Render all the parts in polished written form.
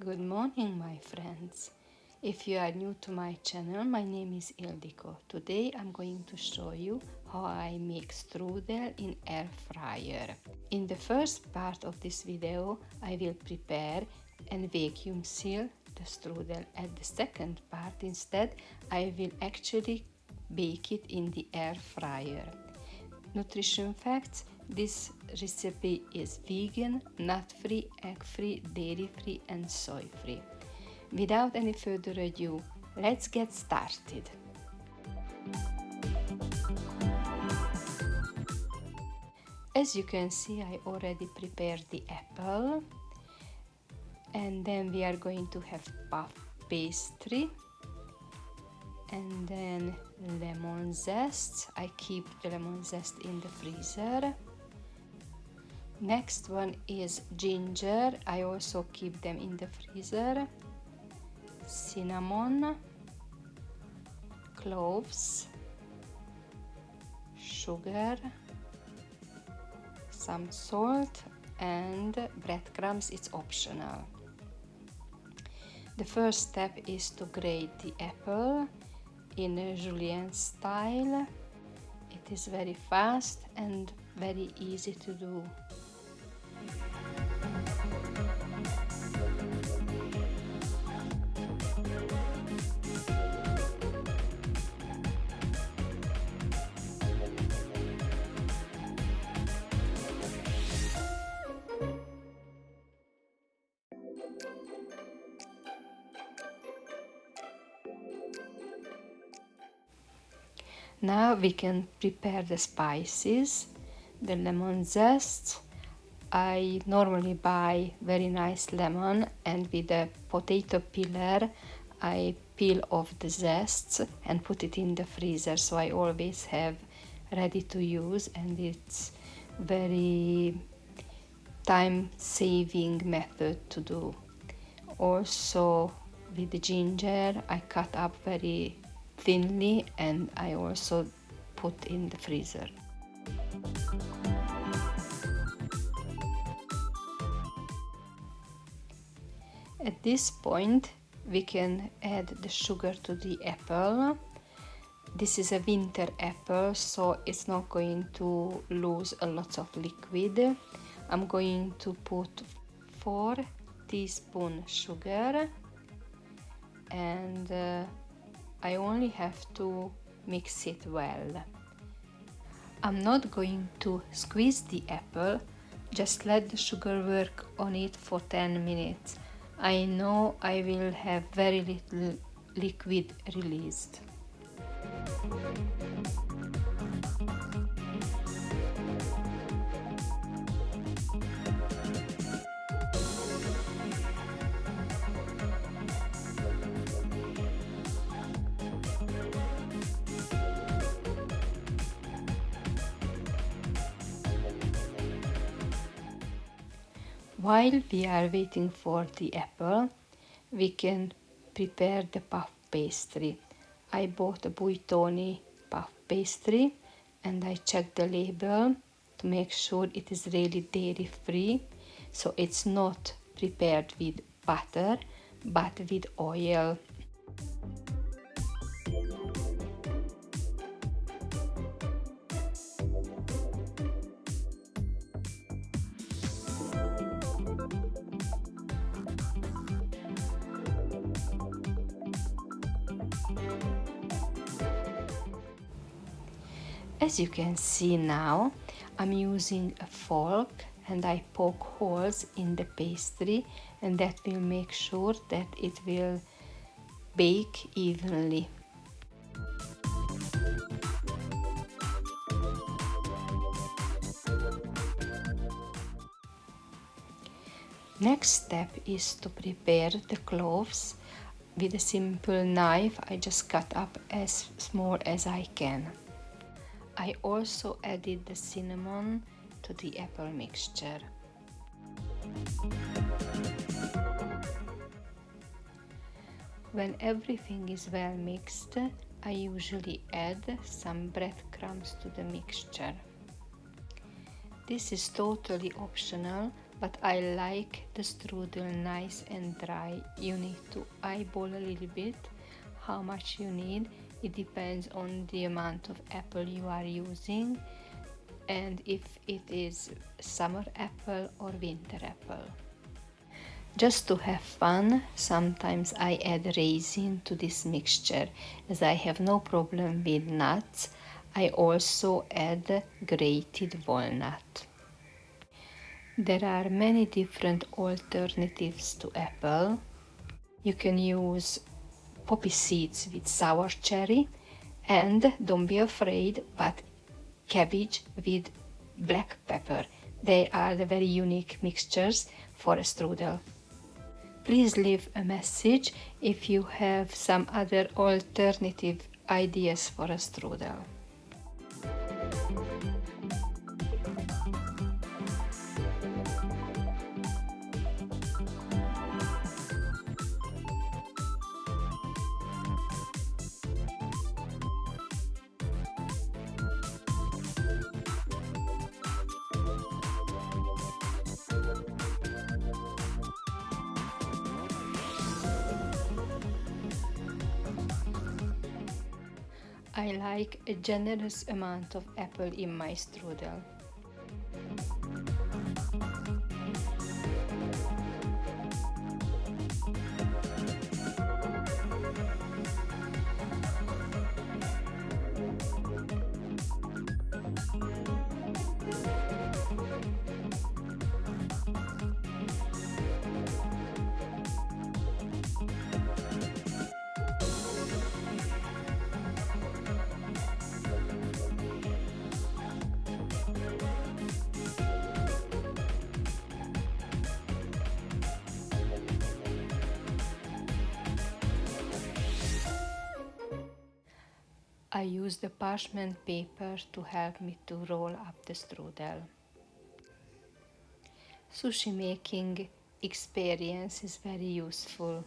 Good morning, my friends. If you are new to my channel, my name is Ildiko. Today I'm going to show you how I make strudel in air fryer. In the first part of this video, I will prepare and vacuum seal the strudel. At the second part instead, I will actually bake it in the air fryer. Nutrition facts: this recipe is vegan, nut-free, egg-free, dairy-free and soy-free. Without any further ado, let's get started. As you can see, I already prepared the apple, and then we are going to have puff pastry, and then lemon zest. I keep the lemon zest in the freezer. Next one is ginger. I also keep them in the freezer. Cinnamon, cloves, sugar, some salt and breadcrumbs. It's optional. The first step is to grate the apple in a julienne style. It is very fast and very easy to do. Now we can prepare the spices. The lemon zest. I normally buy very nice lemon, and with a potato peeler I peel off the zests and put it in the freezer, so I always have ready to use, and it's very time-saving method to do. Also with the ginger I cut up very thinly and I also put in the freezer. At this point we can add the sugar to the apple. This is a winter apple, so it's not going to lose a lot of liquid. I'm going to put 4 teaspoons sugar, and I only have to mix it well. I'm not going to squeeze the apple, just let the sugar work on it for 10 minutes. I know I will have very little liquid released. While we are waiting for the apple, we can prepare the puff pastry. I bought a buitoni puff pastry and I checked the label to make sure it is really dairy free. So it's not prepared with butter but with oil. As you can see now, I'm using a fork and I poke holes in the pastry, and that will make sure that it will bake evenly. Next step is to prepare the cloves. With a simple knife, I just cut up as small as I can. I also added the cinnamon to the apple mixture. When everything is well mixed, I usually add some breadcrumbs to the mixture. This is totally optional, but I like the strudel nice and dry. You need to eyeball a little bit how much you need. It depends on the amount of apple you are using and if it is summer apple or winter apple. Just to have fun, sometimes I add raisin to this mixture. As I have no problem with nuts, I also add grated walnut. There are many different alternatives to apple. You can use poppy seeds with sour cherry, and don't be afraid, but cabbage with black pepper. They are the very unique mixtures for a strudel. Please leave a message if you have some other alternative ideas for a strudel. I like a generous amount of apple in my strudel. I use the parchment paper to help me to roll up the strudel. Sushi making experience is very useful.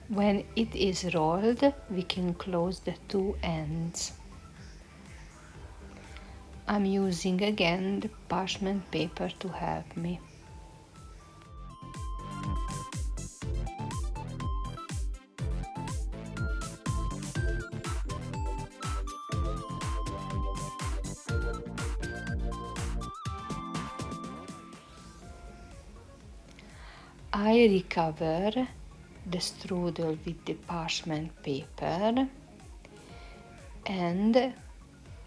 When it is rolled, we can close the two ends. I'm using again the parchment paper to help me. I recover the strudel with the parchment paper, and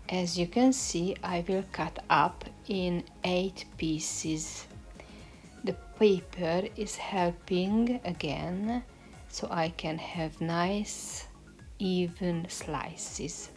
as you can see, I will cut up in 8 pieces. The paper is helping again, so I can have nice even slices.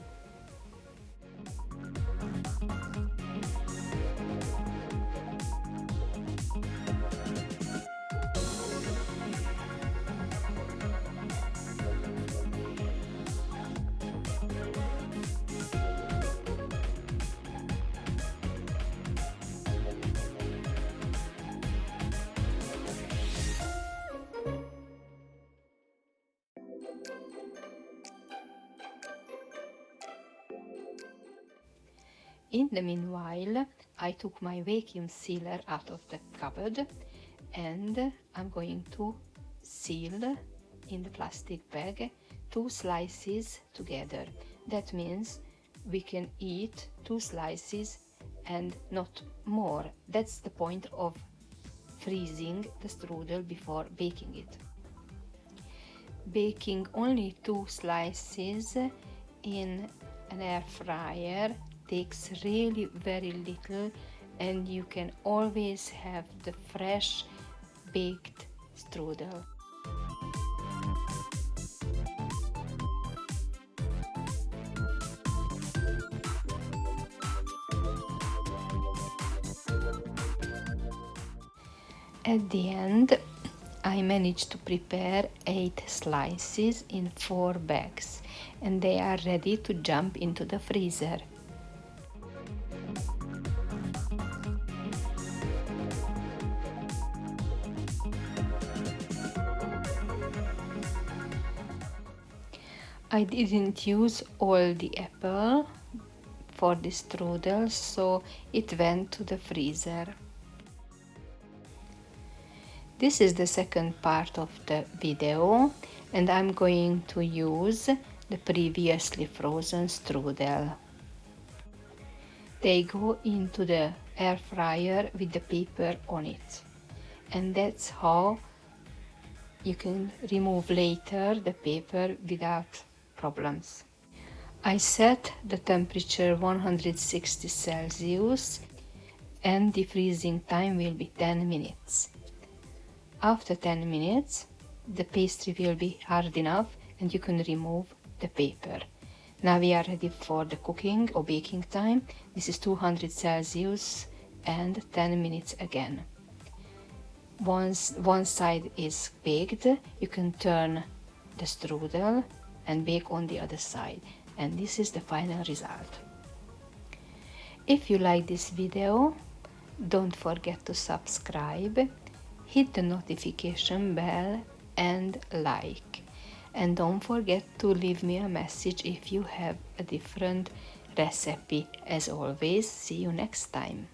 In the meanwhile, I took my vacuum sealer out of the cupboard and I'm going to seal in the plastic bag 2 slices together. That means we can eat 2 slices and not more. That's the point of freezing the strudel before baking it. Baking only 2 slices in an air fryer takes really very little, and you can always have the fresh baked strudel. At the end, I managed to prepare 8 slices in 4 bags. and they are ready to jump into the freezer. I didn't use all the apple for the strudel, so it went to the freezer. This is the second part of the video, and I'm going to use the previously frozen strudel. They go into the air fryer with the paper on it, and that's how you can remove later the paper without problems. I set the temperature 160 Celsius and the freezing time will be 10 minutes. After 10 minutes, the pastry will be hard enough and you can remove the paper. Now we are ready for the cooking or baking time. This is 200 Celsius and 10 minutes again. Once one side is baked, you can turn the strudel and bake on the other side. And this is the final result. If you like this video, don't forget to subscribe, hit the notification bell and like. And don't forget to leave me a message if you have a different recipe. As always, see you next time.